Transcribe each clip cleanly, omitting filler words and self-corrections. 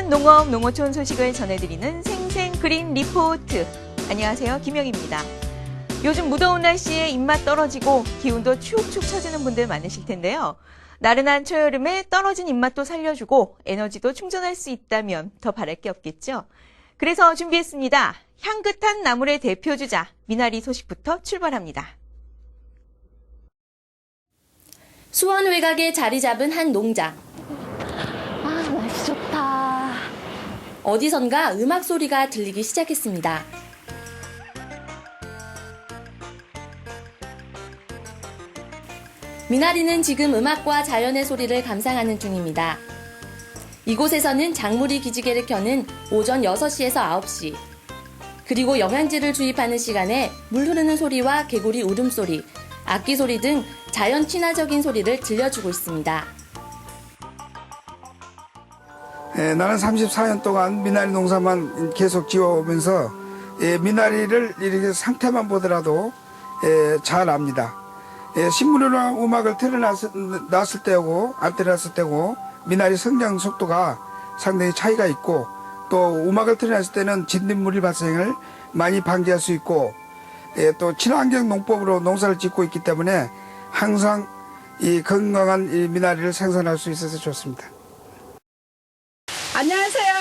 다양한 농업, 농어촌 소식을 전해드리는 생생그린 리포트. 안녕하세요, 김영입니다. 요즘 무더운 날씨에 입맛 떨어지고 기운도 축축 처지는 분들 많으실 텐데요. 나른한 초여름에 떨어진 입맛도 살려주고 에너지도 충전할 수 있다면 더 바랄 게 없겠죠. 그래서 준비했습니다. 향긋한 나물의 대표주자 미나리 소식부터 출발합니다. 수원 외곽에 자리 잡은 한 농장. 아, 날씨 좋다. 어디선가 음악 소리가 들리기 시작했습니다. 미나리는 지금 음악과 자연의 소리를 감상하는 중입니다. 이곳에서는 작물이 기지개를 켜는 오전 6시에서 9시, 그리고 영양제를 주입하는 시간에 물 흐르는 소리와 개구리 울음소리, 악기 소리 등 자연 친화적인 소리를 들려주고 있습니다. 나는 34년 동안 미나리 농사만 계속 지어오면서 미나리를 이렇게 상태만 보더라도 잘 압니다. 식물이나 음악을 틀어놨을 때하고 안 틀어놨을 때고 미나리 성장 속도가 상당히 차이가 있고, 또 음악을 틀어놨을 때는 진딧물 발생을 많이 방지할 수 있고, 또 친환경 농법으로 농사를 짓고 있기 때문에 항상 이 건강한 이 미나리를 생산할 수 있어서 좋습니다. 안녕하세요.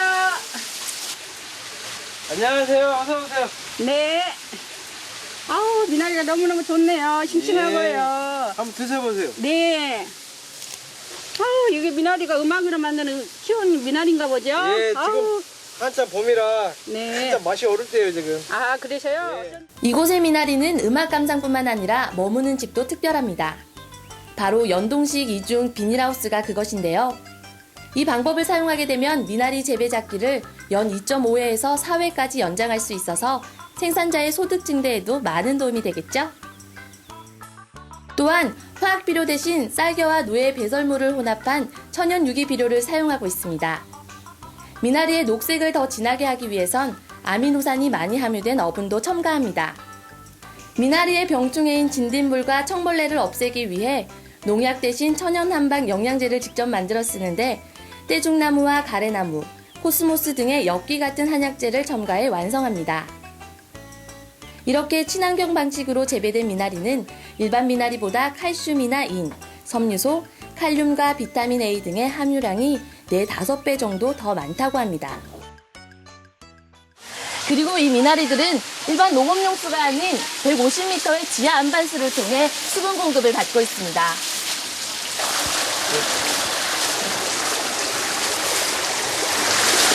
안녕하세요. 어서 오세요. 네. 아우, 미나리가 너무너무 좋네요. 싱싱하고요. 한번 드셔보세요. 네. 아우, 이게 미나리가 음악으로 만드는 키운 미나리인가 보죠? 예, 지금 아우, 한참 봄이라 네. 한참 맛이 오를 때예요, 지금. 아, 그러셔요? 네. 이곳의 미나리는 음악 감상뿐만 아니라 머무는 집도 특별합니다. 바로 연동식 이중 비닐하우스가 그것인데요. 이 방법을 사용하게 되면 미나리 재배 작기를 연 2.5회에서 4회까지 연장할 수 있어서 생산자의 소득 증대에도 많은 도움이 되겠죠? 또한 화학 비료 대신 쌀겨와 누에 배설물을 혼합한 천연 유기 비료를 사용하고 있습니다. 미나리의 녹색을 더 진하게 하기 위해선 아미노산이 많이 함유된 어분도 첨가합니다. 미나리의 병충해인 진딧물과 청벌레를 없애기 위해 농약 대신 천연 한방 영양제를 직접 만들어 쓰는데 떼죽나무와 가래나무, 코스모스 등의 엽기 같은 한약재를 첨가해 완성합니다. 이렇게 친환경 방식으로 재배된 미나리는 일반 미나리보다 칼슘이나 인, 섬유소, 칼륨과 비타민 A 등의 함유량이 4-5배 정도 더 많다고 합니다. 그리고 이 미나리들은 일반 농업용수가 아닌 150m의 지하 안반수를 통해 수분 공급을 받고 있습니다.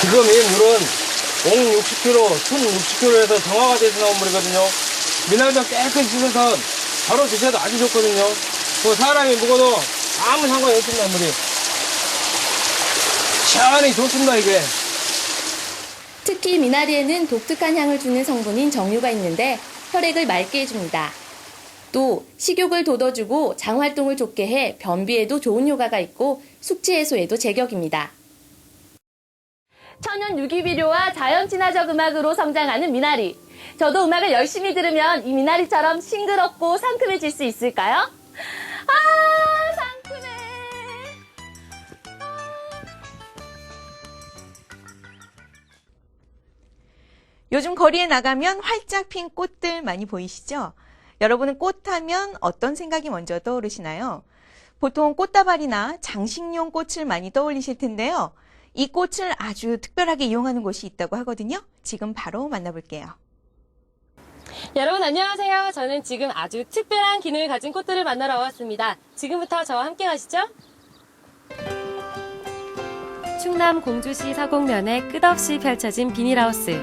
지금 이 물은 60kg, 1060kg에서 정화가 돼서 나온 물이거든요. 미나리도 깨끗이 씻어서 바로 드셔도 아주 좋거든요. 그 사람이 먹어도 아무 상관이 없습니다, 물이. 시원히 좋습니다, 이게. 특히 미나리에는 독특한 향을 주는 성분인 정유가 있는데 혈액을 맑게 해줍니다. 또 식욕을 돋워주고 장활동을 좋게 해 변비에도 좋은 효과가 있고 숙취 해소에도 제격입니다. 천연 유기비료와 자연 친화적 음악으로 성장하는 미나리. 저도 음악을 열심히 들으면 이 미나리처럼 싱그럽고 상큼해질 수 있을까요? 아, 상큼해. 요즘 거리에 나가면 활짝 핀 꽃들 많이 보이시죠? 여러분은 꽃하면 어떤 생각이 먼저 떠오르시나요? 보통 꽃다발이나 장식용 꽃을 많이 떠올리실 텐데요. 이 꽃을 아주 특별하게 이용하는 곳이 있다고 하거든요. 지금 바로 만나볼게요. 여러분 안녕하세요. 저는 지금 아주 특별한 기능을 가진 꽃들을 만나러 왔습니다. 지금부터 저와 함께 가시죠. 충남 공주시 사곡면에 끝없이 펼쳐진 비닐하우스.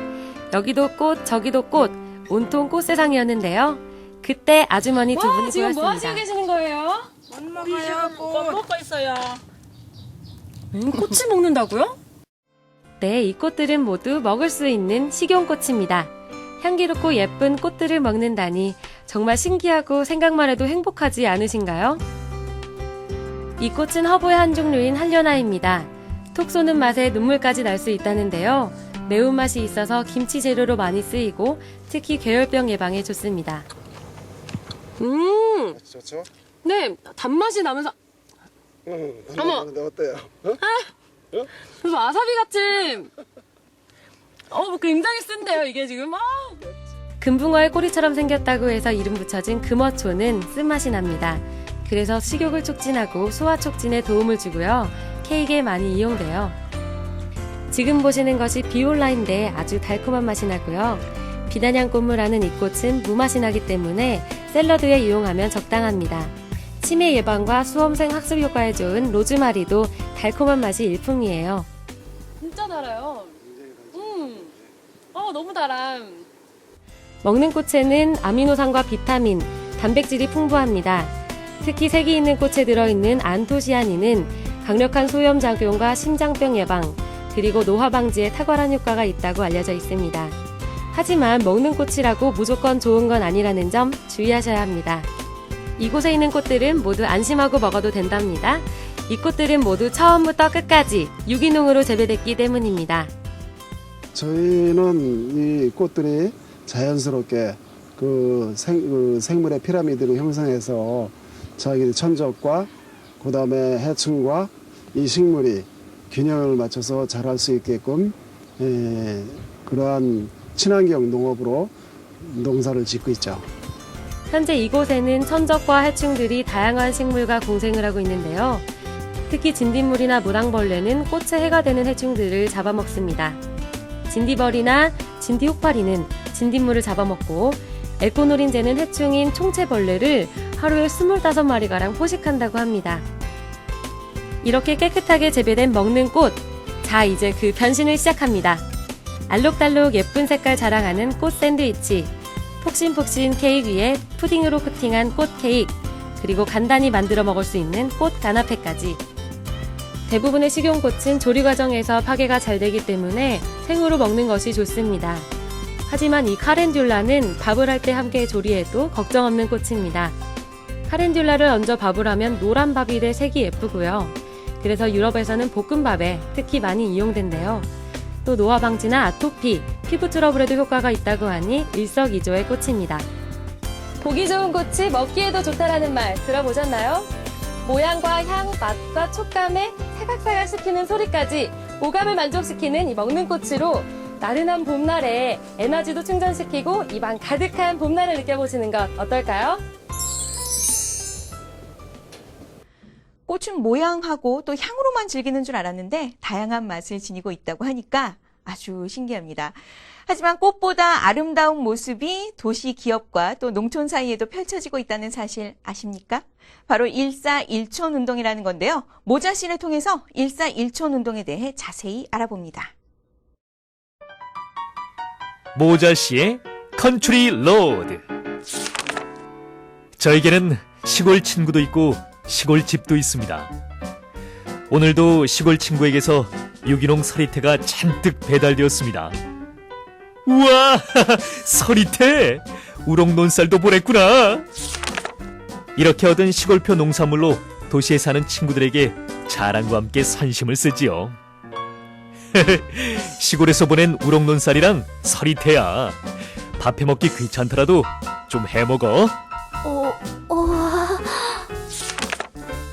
여기도 꽃, 저기도 꽃, 온통 꽃세상이었는데요. 그때 아주머니 두 분이 지금 보였습니다. 뭐 하시고 계시는 거예요? 꽃 먹고 있어요. 꽃을 먹는다고요? 네, 이 꽃들은 모두 먹을 수 있는 식용꽃입니다. 향기롭고 예쁜 꽃들을 먹는다니 정말 신기하고 생각만 해도 행복하지 않으신가요? 이 꽃은 허브의 한 종류인 한련아입니다. 톡 쏘는 맛에 눈물까지 날 수 있다는데요. 매운맛이 있어서 김치 재료로 많이 쓰이고 특히 괴혈병 예방에 좋습니다. 좋죠? 네, 단맛이 나면서 어머. 근데 어때요? 어? 무슨 와사비 같은. 굉장히 쓴데요, 이게 지금. 금붕어의 꼬리처럼 생겼다고 해서 이름 붙여진 금어초는 쓴맛이 납니다. 그래서 식욕을 촉진하고 소화 촉진에 도움을 주고요. 케이크에 많이 이용돼요. 지금 보시는 것이 비올라인데 아주 달콤한 맛이 나고요. 비단향 꽃무라는 이 꽃은 무맛이 나기 때문에 샐러드에 이용하면 적당합니다. 치매 예방과 수험생 학습 효과에 좋은 로즈마리도 달콤한 맛이 일품이에요. 진짜 달아요. 너무 달아. 먹는 꽃에는 아미노산과 비타민, 단백질이 풍부합니다. 특히 색이 있는 꽃에 들어있는 안토시아닌은 강력한 소염작용과 심장병 예방, 그리고 노화 방지에 탁월한 효과가 있다고 알려져 있습니다. 하지만 먹는 꽃이라고 무조건 좋은 건 아니라는 점 주의하셔야 합니다. 이곳에 있는 꽃들은 모두 안심하고 먹어도 된답니다. 이 꽃들은 모두 처음부터 끝까지 유기농으로 재배됐기 때문입니다. 저희는 이 꽃들이 자연스럽게 생물의 피라미드를 형성해서 자기 천적과 그 다음에 해충과 이 식물이 균형을 맞춰서 자랄 수 있게끔 그러한 친환경 농업으로 농사를 짓고 있죠. 현재 이곳에는 천적과 해충들이 다양한 식물과 공생을 하고 있는데요. 특히 진딧물이나 무당벌레는 꽃에 해가 되는 해충들을 잡아먹습니다. 진디벌이나 진디혹파리는 진딧물을 잡아먹고 에코노린제는 해충인 총체벌레를 하루에 25마리가량 포식한다고 합니다. 이렇게 깨끗하게 재배된 먹는 꽃, 자 이제 그 변신을 시작합니다. 알록달록 예쁜 색깔 자랑하는 꽃 샌드위치, 폭신폭신 케이크 위에 푸딩으로 코팅한 꽃 케이크, 그리고 간단히 만들어 먹을 수 있는 꽃 가나페까지. 대부분의 식용꽃은 조리 과정에서 파괴가 잘 되기 때문에 생으로 먹는 것이 좋습니다. 하지만 이 카렌듈라는 밥을 할 때 함께 조리해도 걱정 없는 꽃입니다. 카렌듈라를 얹어 밥을 하면 노란 밥이 돼 색이 예쁘고요. 그래서 유럽에서는 볶음밥에 특히 많이 이용된대요. 또 노화 방지나 아토피, 피부 트러블에도 효과가 있다고 하니 일석이조의 꽃입니다. 보기 좋은 꽃이 먹기에도 좋다라는 말 들어보셨나요? 모양과 향, 맛과 촉감에 사각사각 시키는 소리까지 오감을 만족시키는 이 먹는 꽃으로 나른한 봄날에 에너지도 충전시키고 입안 가득한 봄날을 느껴보시는 것 어떨까요? 꽃은 모양하고 또 향으로만 즐기는 줄 알았는데 다양한 맛을 지니고 있다고 하니까 아주 신기합니다. 하지만 꽃보다 아름다운 모습이 도시 기업과 또 농촌 사이에도 펼쳐지고 있다는 사실 아십니까? 바로 1사1촌 운동이라는 건데요. 모자씨를 통해서 1사1촌 운동에 대해 자세히 알아봅니다. 모자씨의 컨트리 로드. 저에게는 시골 친구도 있고 시골 집도 있습니다. 오늘도 시골 친구에게서 유기농 서리태가 잔뜩 배달되었습니다. 우와, 서리태! 우럭논쌀도 보냈구나. 이렇게 얻은 시골표 농산물로 도시에 사는 친구들에게 자랑과 함께 선심을 쓰지요. 시골에서 보낸 우럭논쌀이랑 서리태야. 밥 해먹기 귀찮더라도 좀 해먹어.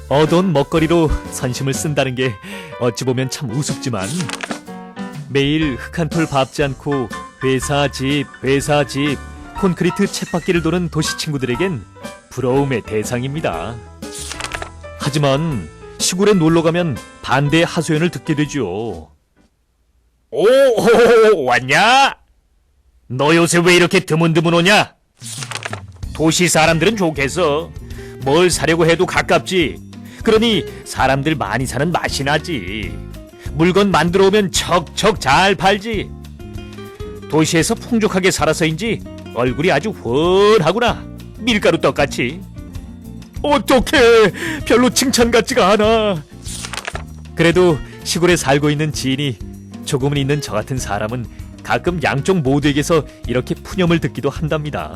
얻어온 먹거리로 선심을 쓴다는 게 어찌 보면 참 우습지만 매일 흙 한 톨 밟지 않고 회사 집 콘크리트 쳇바퀴를 도는 도시 친구들에겐 부러움의 대상입니다. 하지만 시골에 놀러가면 반대의 하소연을 듣게 되죠. 오, 왔냐? 너 요새 왜 이렇게 드문드문 오냐? 도시 사람들은 좋겠어. 뭘 사려고 해도 가깝지. 그러니 사람들 많이 사는 맛이 나지. 물건 만들어 오면 척척 잘 팔지. 도시에서 풍족하게 살아서인지 얼굴이 아주 훤하구나. 밀가루 떡같이. 어떡해, 별로 칭찬 같지가 않아. 그래도 시골에 살고 있는 지인이 조금은 있는 저 같은 사람은 가끔 양쪽 모두에게서 이렇게 푸념을 듣기도 한답니다.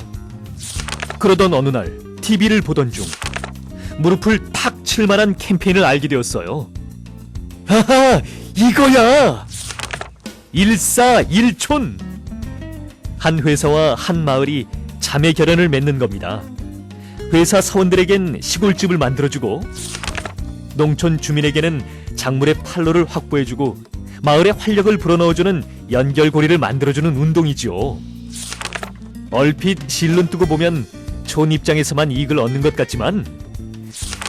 그러던 어느 날 TV를 보던 중 무릎을 탁 칠 만한 캠페인을 알게 되었어요. 하하, 이거야! 1사1촌! 한 회사와 한 마을이 자매 결연을 맺는 겁니다. 회사 사원들에겐 시골집을 만들어주고 농촌 주민에게는 작물의 판로를 확보해주고 마을의 활력을 불어넣어주는 연결고리를 만들어주는 운동이지요. 얼핏 실눈 뜨고 보면 촌 입장에서만 이익을 얻는 것 같지만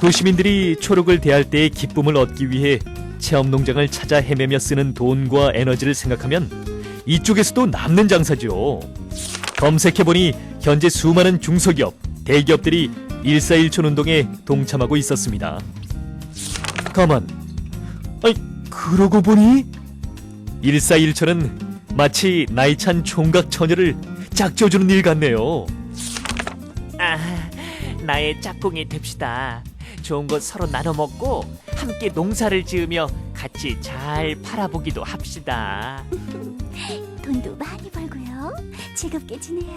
도시민들이 초록을 대할 때의 기쁨을 얻기 위해 체험농장을 찾아 헤매며 쓰는 돈과 에너지를 생각하면 이쪽에서도 남는 장사죠. 검색해보니 현재 수많은 중소기업, 대기업들이 141촌 운동에 동참하고 있었습니다. 가만, 아니 그러고 보니 141촌은 마치 나이찬 총각 처녀를 짝지어주는 일 같네요. 나의 짝꿍이 됩시다. 좋은 거 서로 나눠 먹고 함께 농사를 지으며 같이 잘 팔아보기도 합시다. 돈도 많이 벌고요. 즐겁게 지내요.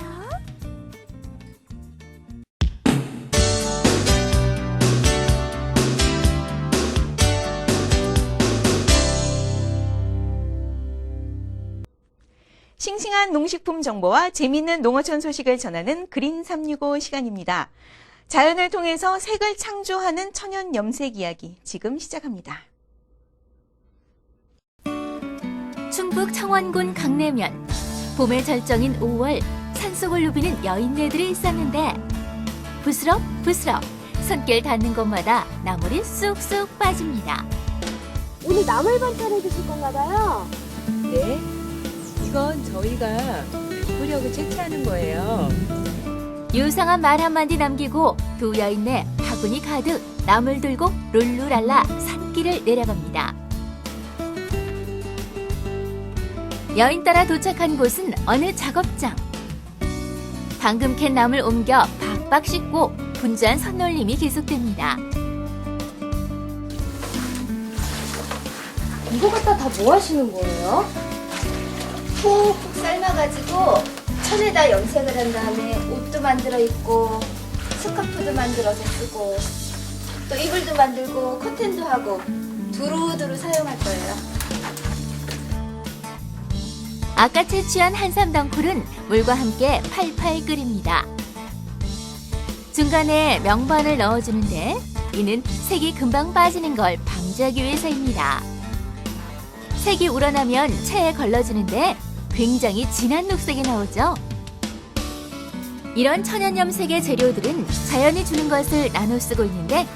싱싱한 농식품 정보와 재미있는 농어촌 소식을 전하는 그린 365 시간입니다. 자연을 통해서 색을 창조하는 천연 염색 이야기 지금 시작합니다. 충북 청원군 강내면. 봄의 절정인 5월, 산속을 누비는 여인네들이 있었는데 부스럭부스럭 손길 닿는 곳마다 나물이 쑥쑥 빠집니다. 오늘 나물 반찬해 주실 건가 봐요. 네, 이건 저희가 끓여고 채취하는 거예요. 유상한 말 한마디 남기고 두 여인네 바구니 가득 나물 들고 룰루랄라 산길을 내려갑니다. 여인 따라 도착한 곳은 어느 작업장. 방금 캔 나물 옮겨 박박 씻고 분주한 손놀림이 계속됩니다. 이거 갖다 다 뭐 하시는 거예요? 푹푹 삶아가지고 천에다 염색을 한 다음에 옷도 만들어 입고 스카프도 만들어서 쓰고 또 이불도 만들고 커튼도 하고 두루두루 사용할 거예요. 아까 채취한 한삼 덩쿨은 물과 함께 팔팔 끓입니다. 중간에 명반을 넣어주는데 이는 색이 금방 빠지는 걸 방지하기 위해서입니다. 색이 우러나면 체에 걸러주는데 굉장히 진한 녹색이 나오죠. 이런 천연 염색의 재료들은 자연이 주는 것을 나눠 쓰고 있는데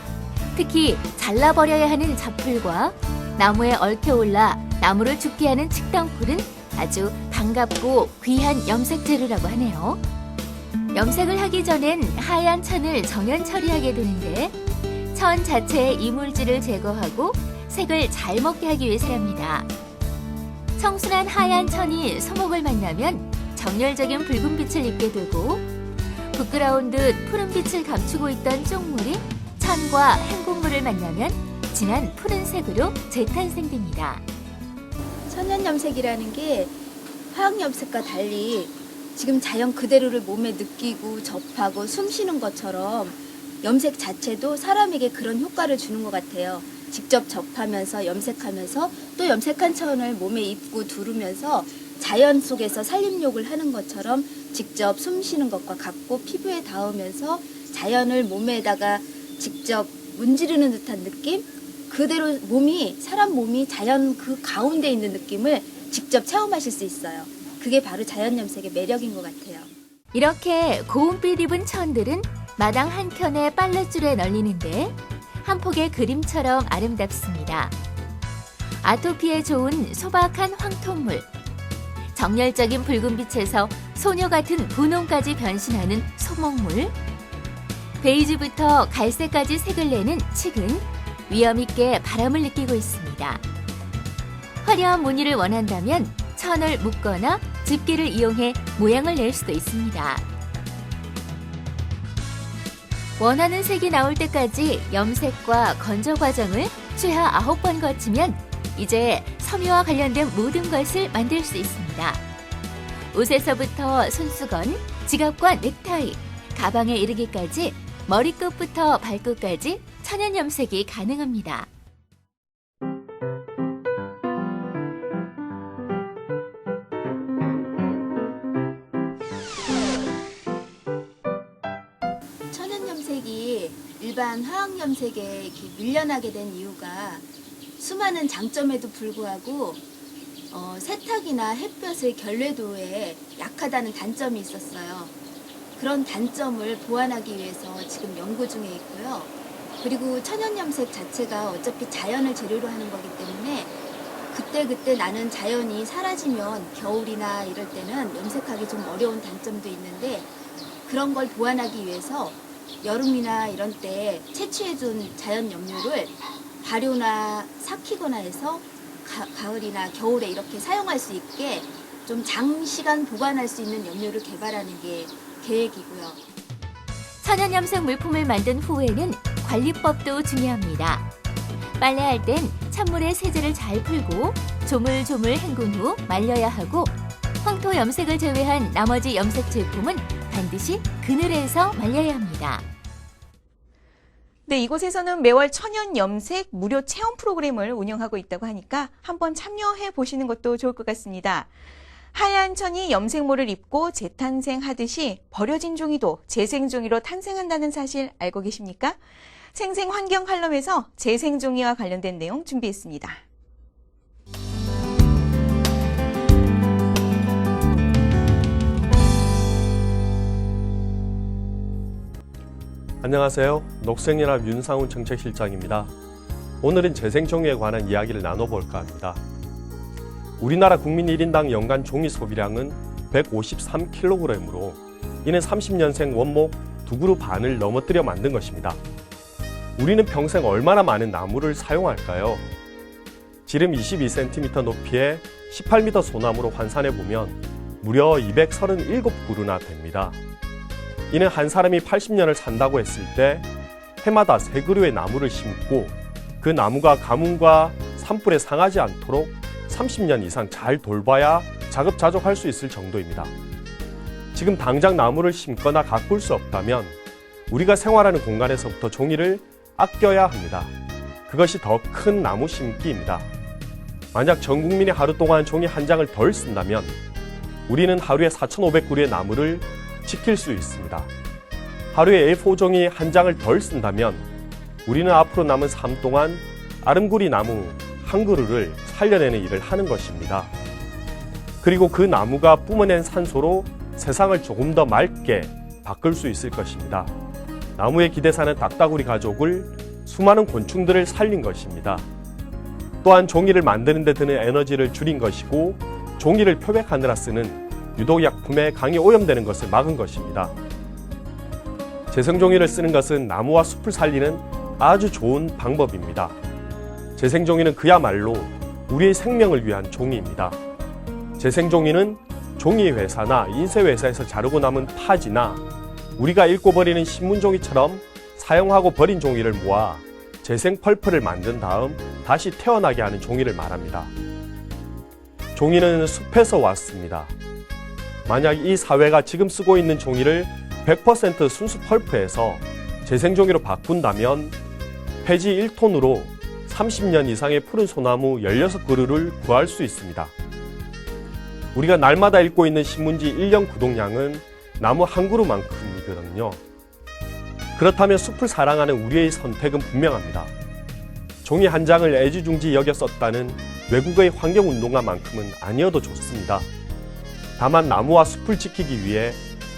특히 잘라버려야 하는 잡풀과 나무에 얽혀올라 나무를 죽게 하는 칡덩쿨은 아주 반갑고 귀한 염색 재료라고 하네요. 염색을 하기 전엔 하얀 천을 정연 처리하게 되는데 천 자체의 이물질을 제거하고 색을 잘 먹게 하기 위해서랍니다. 청순한 하얀 천이 소목을 만나면 정열적인 붉은빛을 입게 되고 부끄러운 듯 푸른빛을 감추고 있던 쪽물이 천과 행곡물을 만나면 진한 푸른색으로 재탄생됩니다. 천연 염색이라는 게 화학 염색과 달리 지금 자연 그대로를 몸에 느끼고 접하고 숨 쉬는 것처럼 염색 자체도 사람에게 그런 효과를 주는 것 같아요. 직접 접하면서 염색하면서 또 염색한 천을 몸에 입고 두르면서 자연 속에서 산림욕을 하는 것처럼 직접 숨 쉬는 것과 같고 피부에 닿으면서 자연을 몸에다가 직접 문지르는 듯한 느낌? 그대로 몸이 사람 몸이 자연 그 가운데 있는 느낌을 직접 체험하실 수 있어요. 그게 바로 자연 염색의 매력인 것 같아요. 이렇게 고운빛 입은 천들은 마당 한켠에 빨랫줄에 널리는데 한 폭의 그림처럼 아름답습니다. 아토피에 좋은 소박한 황토물, 정열적인 붉은빛에서 소녀 같은 분홍까지 변신하는 소목물, 베이지부터 갈색까지 색을 내는 칡은 위험있게 바람을 느끼고 있습니다. 화려한 무늬를 원한다면 천을 묶거나 집게를 이용해 모양을 낼 수도 있습니다. 원하는 색이 나올 때까지 염색과 건조 과정을 최하 9번 거치면 이제 섬유와 관련된 모든 것을 만들 수 있습니다. 옷에서부터 손수건, 지갑과 넥타이, 가방에 이르기까지 머리끝부터 발끝까지 천연 염색이 가능합니다. 천연 염색이 일반 화학 염색에 이렇게 밀려나게 된 이유가 수많은 장점에도 불구하고 세탁이나 햇볕의 결례도에 약하다는 단점이 있었어요. 그런 단점을 보완하기 위해서 지금 연구 중에 있고요. 그리고 천연염색 자체가 어차피 자연을 재료로 하는 거기 때문에 그때 나는 자연이 사라지면 겨울이나 이럴 때는 염색하기 좀 어려운 단점도 있는데 그런 걸 보완하기 위해서 여름이나 이런 때 채취해준 자연 염료를 발효나 삭히거나 해서 가을이나 겨울에 이렇게 사용할 수 있게 좀 장시간 보관할 수 있는 염료를 개발하는 게 계획이고요. 천연염색 물품을 만든 후에는 관리법도 중요합니다. 빨래할 땐 찬물에 세제를 잘 풀고 조물조물 헹군 후 말려야 하고 황토 염색을 제외한 나머지 염색 제품은 반드시 그늘에서 말려야 합니다. 네, 이곳에서는 매월 천연 염색 무료 체험 프로그램을 운영하고 있다고 하니까 한번 참여해 보시는 것도 좋을 것 같습니다. 하얀 천이 염색모를 입고 재탄생하듯이 버려진 종이도 재생종이로 탄생한다는 사실 알고 계십니까? 생생환경 칼럼에서 재생종이와 관련된 내용 준비했습니다. 안녕하세요. 녹색연합 윤상훈 정책실장입니다. 오늘은 재생종이에 관한 이야기를 나눠볼까 합니다. 우리나라 국민 1인당 연간 종이 소비량은 153kg으로 이는 30년생 원목 2그루 반을 넘어뜨려 만든 것입니다. 우리는 평생 얼마나 많은 나무를 사용할까요? 지름 22cm 높이의 18m 소나무로 환산해보면 무려 237그루나 됩니다. 이는 한 사람이 80년을 산다고 했을 때 해마다 3그루의 나무를 심고 그 나무가 가뭄과 산불에 상하지 않도록 30년 이상 잘 돌봐야 자급자족할 수 있을 정도입니다. 지금 당장 나무를 심거나 가꿀 수 없다면 우리가 생활하는 공간에서부터 종이를 아껴야 합니다. 그것이 더 큰 나무 심기입니다. 만약 전 국민이 하루 동안 종이 한 장을 덜 쓴다면 우리는 하루에 4,500그루의 나무를 지킬 수 있습니다. 하루에 A4 종이 한 장을 덜 쓴다면 우리는 앞으로 남은 삶 동안 아름구리 나무 한 그루를 살려내는 일을 하는 것입니다. 그리고 그 나무가 뿜어낸 산소로 세상을 조금 더 맑게 바꿀 수 있을 것입니다. 나무에 기대 사는 딱따구리 가족을 수많은 곤충들을 살린 것입니다. 또한 종이를 만드는 데 드는 에너지를 줄인 것이고 종이를 표백하느라 쓰는 유독약품에 강이 오염되는 것을 막은 것입니다. 재생종이를 쓰는 것은 나무와 숲을 살리는 아주 좋은 방법입니다. 재생종이는 그야말로 우리의 생명을 위한 종이입니다. 재생종이는 종이회사나 인쇄회사에서 자르고 남은 파지나 우리가 읽고 버리는 신문종이처럼 사용하고 버린 종이를 모아 재생 펄프를 만든 다음 다시 태어나게 하는 종이를 말합니다. 종이는 숲에서 왔습니다. 만약 이 사회가 지금 쓰고 있는 종이를 100% 순수 펄프에서 재생종이로 바꾼다면 폐지 1톤으로 30년 이상의 푸른 소나무 16그루를 구할 수 있습니다. 우리가 날마다 읽고 있는 신문지 1년 구독량은 나무 한 그루만큼이거든요. 그렇다면 숲을 사랑하는 우리의 선택은 분명합니다. 종이 한 장을 애지중지 여겨 썼다는 외국의 환경운동가만큼은 아니어도 좋습니다. 다만 나무와 숲을 지키기 위해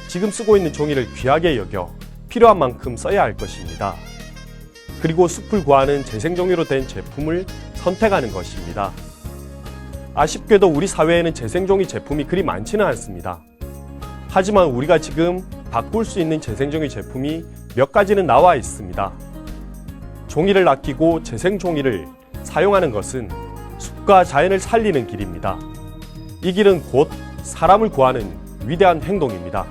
지금 쓰고 있는 종이를 귀하게 여겨 필요한 만큼 써야 할 것입니다. 그리고 숲을 구하는 재생종이로 된 제품을 선택하는 것입니다. 아쉽게도 우리 사회에는 재생종이 제품이 그리 많지는 않습니다. 하지만 우리가 지금 바꿀 수 있는 재생종이 제품이 몇 가지는 나와 있습니다. 종이를 아끼고 재생종이를 사용하는 것은 숲과 자연을 살리는 길입니다. 이 길은 곧 사람을 구하는 위대한 행동입니다.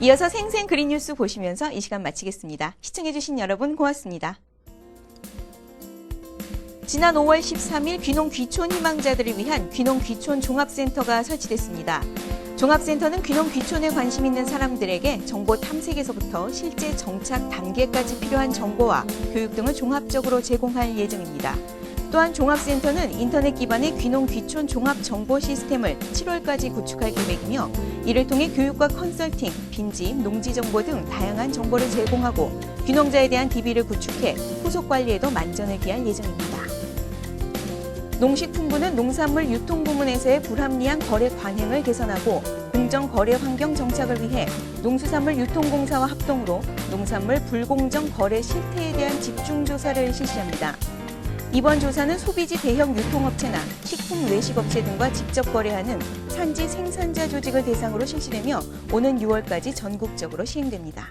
이어서 생생 그린 뉴스 보시면서 이 시간 마치겠습니다. 시청해주신 여러분 고맙습니다. 지난 5월 13일 귀농 귀촌 희망자들을 위한 귀농 귀촌 종합센터가 설치됐습니다. 종합센터는 귀농 귀촌에 관심 있는 사람들에게 정보 탐색에서부터 실제 정착 단계까지 필요한 정보와 교육 등을 종합적으로 제공할 예정입니다. 또한 종합센터는 인터넷 기반의 귀농 귀촌 종합 정보 시스템을 7월까지 구축할 계획이며 이를 통해 교육과 컨설팅, 빈집, 농지 정보 등 다양한 정보를 제공하고 귀농자에 대한 DB를 구축해 후속 관리에도 만전을 기할 예정입니다. 농식품부는 농산물 유통부문에서의 불합리한 거래 관행을 개선하고 공정 거래 환경 정착을 위해 농수산물 유통공사와 합동으로 농산물 불공정 거래 실태에 대한 집중 조사를 실시합니다. 이번 조사는 소비지 대형 유통업체나 식품 외식업체 등과 직접 거래하는 산지 생산자 조직을 대상으로 실시되며 오는 6월까지 전국적으로 시행됩니다.